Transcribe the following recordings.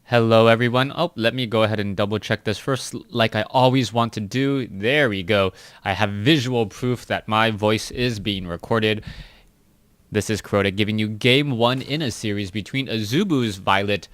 Hello everyone. Oh, let me go ahead and double check this first like I always want to do. There we go. I have visual proof that my voice is being recorded. This is Crota giving you game 1 in a series between Azubu's Violet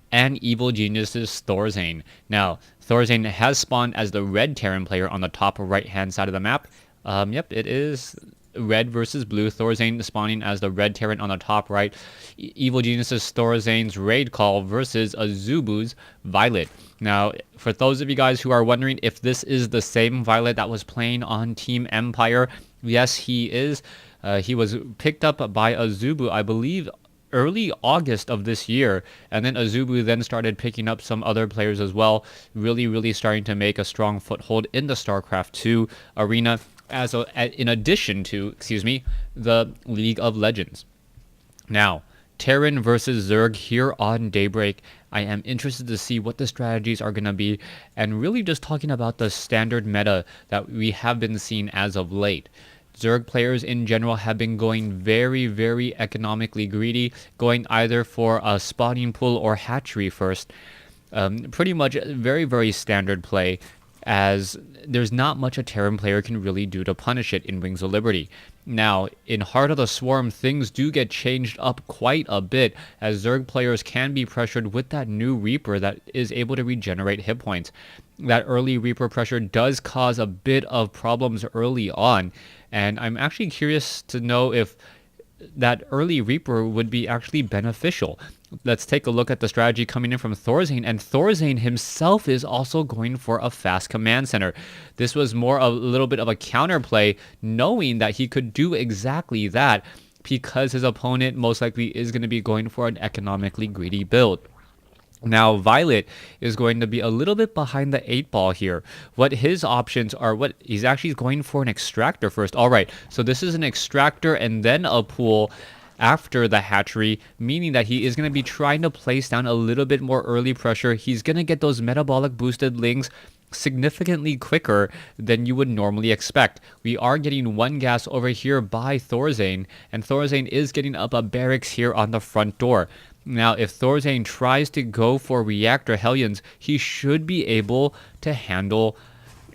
and Evil Genius's Thorzain. Now, Thorzain has spawned as the red Terran player on the top right hand side of the map. Yep, it is red versus blue. Thorzain spawning as the red Terran on the top right. Evil Genius's Thorzain's raid call versus Azubu's Violet. Now, for those of you guys who are wondering if this is the same Violet that was playing on Team Empire, yes, he is. He was picked up by Azubu, I believe, early August of this year, and then Azubu then started picking up some other players as well, really starting to make a strong foothold in the StarCraft 2 arena in addition to, the League of Legends. Now, Terran versus Zerg here on Daybreak. I am interested to see what the strategies are going to be, and really just talking about the standard meta that we have been seeing as of late. Zerg players in general have been going very economically greedy, going either for a spawning pool or hatchery first. Pretty much very standard play, as there's not much a Terran player can really do to punish it in Wings of Liberty. Now, in Heart of the Swarm, things do get changed up quite a bit, as Zerg players can be pressured with that new Reaper that is able to regenerate hit points. That early Reaper pressure does cause a bit of problems early on, and I'm actually curious to know if that early Reaper would be actually beneficial. Let's take a look at the strategy coming in from Thorzain, and Thorzain himself is also going for a fast command center. This was more a little bit of a counterplay, knowing that he could do exactly that because his opponent most likely is going to be going for an economically greedy build. Now, Violet is going to be a little bit behind the 8-ball here. What his options are, what he's actually going for an extractor first. All right, so this is an extractor and then a pool after the hatchery, meaning that he is going to be trying to place down a little bit more early pressure. He's going to get those metabolic boosted lings significantly quicker than you would normally expect. We are getting one gas over here by Thorzain, and Thorzain is getting up a barracks here on the front door. Now, if Thorzain tries to go for Reactor Hellions, he should be able to handle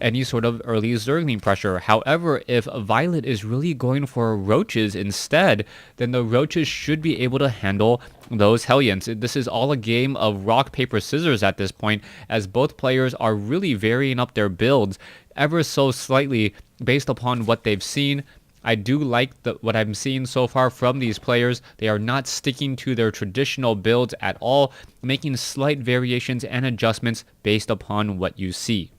any sort of early Zergling pressure. However, if Violet is really going for Roaches instead, then the Roaches should be able to handle those Hellions. This is all a game of rock, paper, scissors at this point, as both players are really varying up their builds ever so slightly based upon what they've seen. I do like what I'm seeing so far from these players. They are not sticking to their traditional builds at all, making slight variations and adjustments based upon what you see.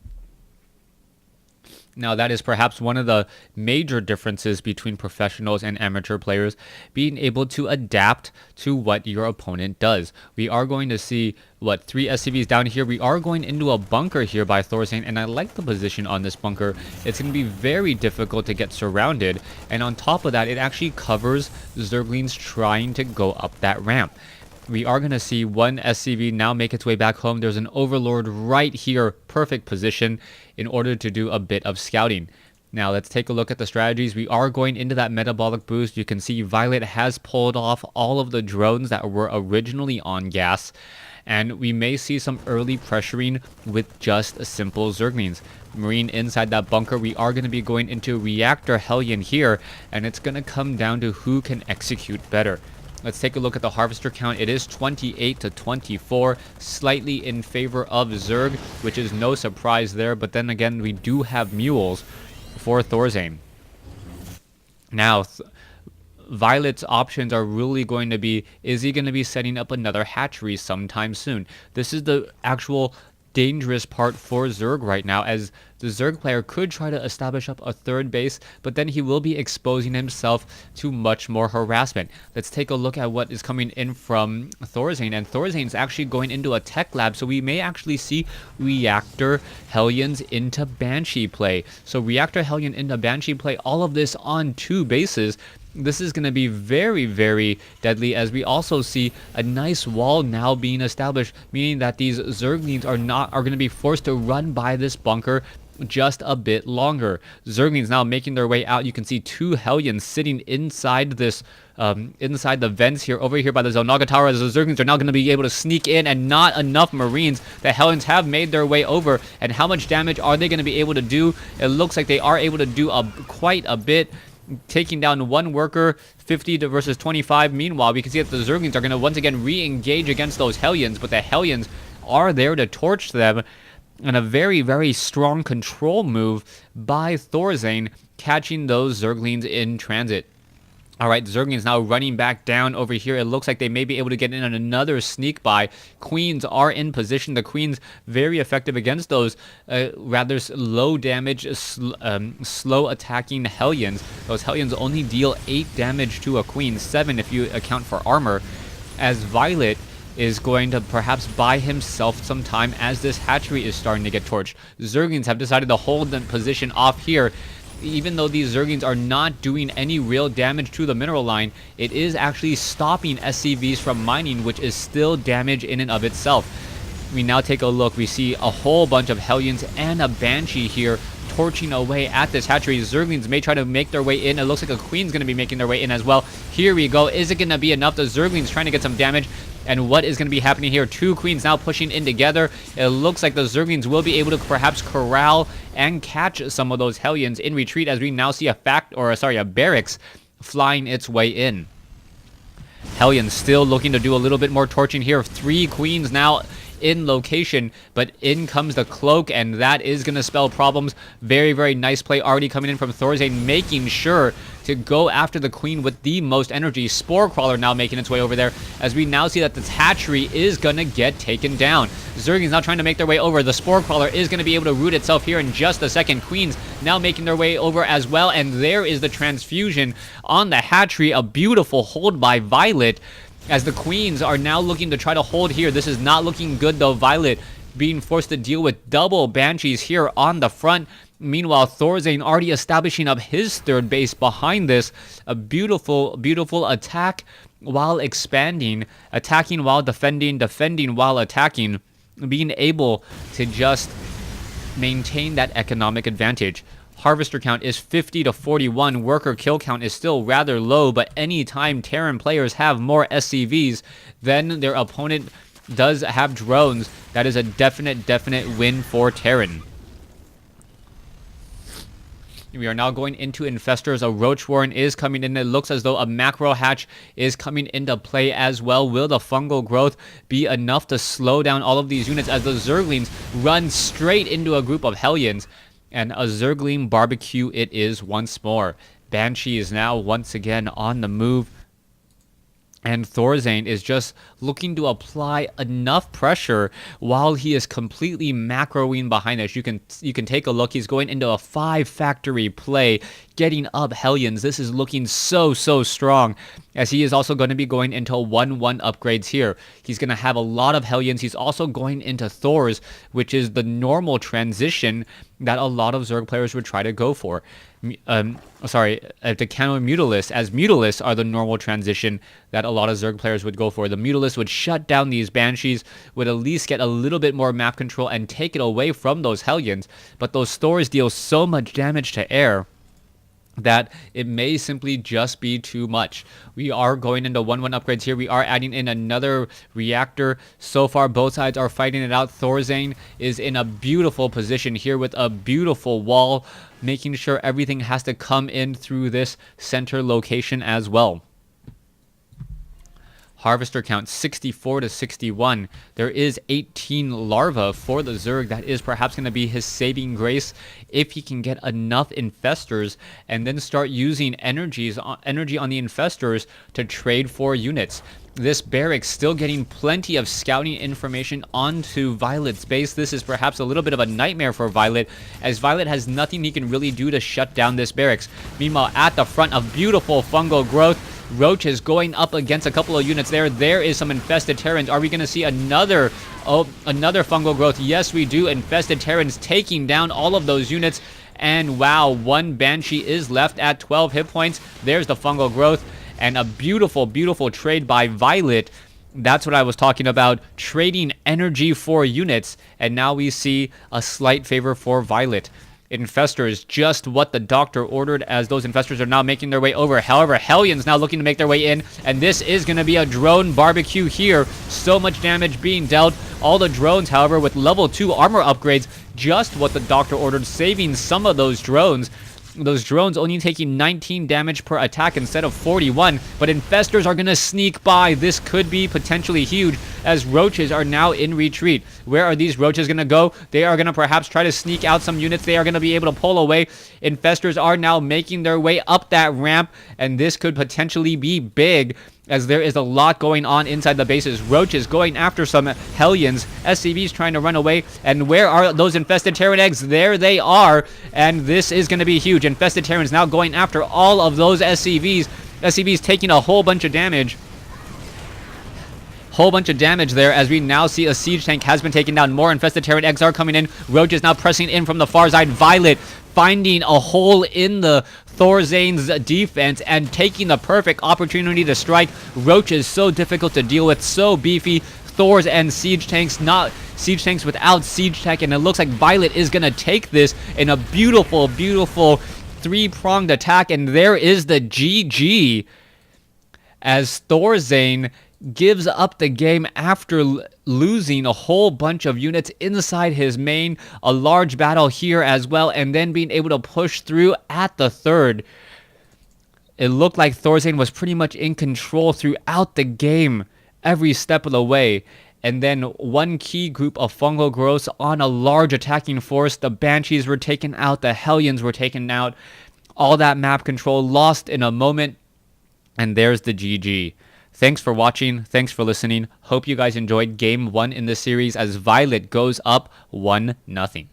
Now, that is perhaps one of the major differences between professionals and amateur players, being able to adapt to what your opponent does. We are going to see, 3 SCVs down here. We are going into a bunker here by Thorzain, and I like the position on this bunker. It's going to be very difficult to get surrounded, and on top of that, it actually covers Zerglings trying to go up that ramp. We are going to see one SCV now make its way back home. There's an Overlord right here, perfect position in order to do a bit of scouting. Now, let's take a look at the strategies. We are going into that metabolic boost. You can see Violet has pulled off all of the drones that were originally on gas, and we may see some early pressuring with just simple Zerglings. Marine inside that bunker. We are going to be going into Reactor Hellion here, and it's going to come down to who can execute better. Let's take a look at the harvester count. It is 28 to 24, slightly in favor of Zerg, which is no surprise there. But then again, we do have mules for Thorzain. Now, Violet's options are really going to be, is he going to be setting up another hatchery sometime soon? This is the actual dangerous part for Zerg right now, as the Zerg player could try to establish up a third base, but then he will be exposing himself to much more harassment. Let's take a look at what is coming in from Thorzain, and Thorzain's actually going into a tech lab, so we may actually see Reactor Hellions into Banshee play. So Reactor Hellion into Banshee play, all of this on 2 bases. This is going to be very deadly, as we also see a nice wall now being established, meaning that these Zerglings are going to be forced to run by this bunker just a bit longer. Zerglings now making their way out. You can see 2 Hellions sitting inside this, inside the vents here, over here by the Zonaga Tower, as the Zerglings are now going to be able to sneak in, and not enough Marines. The Hellions have made their way over, and how much damage are they going to be able to do? It looks like they are able to do quite a bit, taking down 1 worker, 50 versus 25. Meanwhile, we can see that the Zerglings are going to once again re-engage against those Hellions, but the Hellions are there to torch them. And a very, very strong control move by Thorzain, catching those Zerglings in transit. Alright, Zerglings now running back down over here. It looks like they may be able to get in on another sneak by. Queens are in position. The Queens very effective against those rather low damage, slow attacking Hellions. Those Hellions only deal 8 damage to a Queen, 7 if you account for armor, as Violet is going to perhaps buy himself some time as this hatchery is starting to get torched. Zerglings have decided to hold the position off here. Even though these Zerglings are not doing any real damage to the mineral line, it is actually stopping SCVs from mining, which is still damage in and of itself. We now take a look. We see a whole bunch of Hellions and a Banshee here torching away at this hatchery. Zerglings may try to make their way in. It looks like a Queen's going to be making their way in as well. Here we go. Is it going to be enough? The Zerglings trying to get some damage. And what is going to be happening here? 2 Queens now pushing in together. It looks like the Zerglings will be able to perhaps corral and catch some of those Hellions in retreat, as we now see a barracks flying its way in. Hellions still looking to do a little bit more torching here. 3 Queens now in location, but in comes the cloak, and that is going to spell problems. Very, very nice play already coming in from Thorzain, making sure to go after the Queen with the most energy. Spore Crawler now making its way over there, as we now see that this hatchery is going to get taken down. Zerglings now trying to make their way over. The Spore Crawler is going to be able to root itself here in just a second. Queens now making their way over as well, and there is the transfusion on the hatchery. A beautiful hold by Violet, as the Queens are now looking to try to hold here. This is not looking good though. Violet being forced to deal with double Banshees here on the front. Meanwhile, Thorzain already establishing up his 3rd base behind this. A beautiful, beautiful attack while expanding. Attacking while defending, defending while attacking. Being able to just maintain that economic advantage. Harvester count is 50 to 41. Worker kill count is still rather low, but anytime Terran players have more SCVs than their opponent does have drones, that is a definite win for Terran. We are now going into Infestors. A Roach Warren is coming in. It looks as though a Macro Hatch is coming into play as well. Will the fungal growth be enough to slow down all of these units, as the Zerglings run straight into a group of Hellions? And a Zergling barbecue it is once more. Banshee is now once again on the move. And Thorzain is just looking to apply enough pressure while he is completely macroing behind us. You can take a look. He's going into a 5-factory play, getting up Hellions. This is looking so strong, as he is also going to be going into 1-1 upgrades here. He's going to have a lot of Hellions. He's also going into Thors, which is the normal transition that a lot of Zerg players would try to go for. To counter Mutalisks, as Mutalisks are the normal transition that a lot of Zerg players would go for. The Mutalisks would shut down these Banshees, would at least get a little bit more map control and take it away from those Hellions, but those Thors deal so much damage to air that it may simply just be too much. We are going into 1-1 upgrades here. We are adding in another reactor. So far, both sides are fighting it out. Thorzain is in a beautiful position here with a beautiful wall, making sure everything has to come in through this center location as well. Harvester count 64 to 61. There is 18 larvae for the Zerg. That is perhaps going to be his saving grace if he can get enough infestors and then start using energy on the infestors to trade for units. This barracks still getting plenty of scouting information onto Violet's base. This is perhaps a little bit of a nightmare for Violet, as Violet has nothing he can really do to shut down this barracks. Meanwhile, at the front, of beautiful fungal growth. Roach is going up against a couple of units there. There is some infested Terrans. Are we going to see another fungal growth? Yes, we do. Infested Terrans taking down all of those units. And wow, 1 Banshee is left at 12 hit points. There's the fungal growth. And a beautiful, beautiful trade by Violet, That's what I was talking about, trading energy for units, and now we see a slight favor for Violet. Infestors, just what the doctor ordered, as those infestors are now making their way over. However, Hellions now looking to make their way in, and this is going to be a drone barbecue here. So much damage being dealt. All the drones, however, with level 2 armor upgrades, just what the doctor ordered, saving some of those drones. Those drones only taking 19 damage per attack instead of 41, but infestors are going to sneak by. This could be potentially huge, as roaches are now in retreat. Where are these roaches going to go? They are going to perhaps try to sneak out some units. They are going to be able to pull away. Infestors are now making their way up that ramp, and this could potentially be big, as there is a lot going on inside the bases. Roaches going after some Hellions. SCVs trying to run away. And where are those infested Terran eggs? There they are. And this is going to be huge. Infested Terrans now going after all of those SCVs. SCVs taking a whole bunch of damage. Whole bunch of damage there, as we now see a siege tank has been taken down. More infested Terran eggs are coming in. Roaches now pressing in from the far side. Violet finding a hole in the Thorzain's defense and taking the perfect opportunity to strike. Roaches so difficult to deal with, so beefy. Thors and siege tanks, not siege tanks without siege tech, and it looks like Violet is going to take this in a beautiful, beautiful three-pronged attack, and there is the GG, as Thorzain gives up the game after losing a whole bunch of units inside his main, a large battle here as well, and then being able to push through at the third. It looked like Thorzain was pretty much in control throughout the game, every step of the way. And then one key group of fungal growths on a large attacking force. The Banshees were taken out, the Hellions were taken out. All that map control lost in a moment, and there's the GG. Thanks for watching. Thanks for listening. Hope you guys enjoyed Game 1 in the series, as Violet goes up 1-0.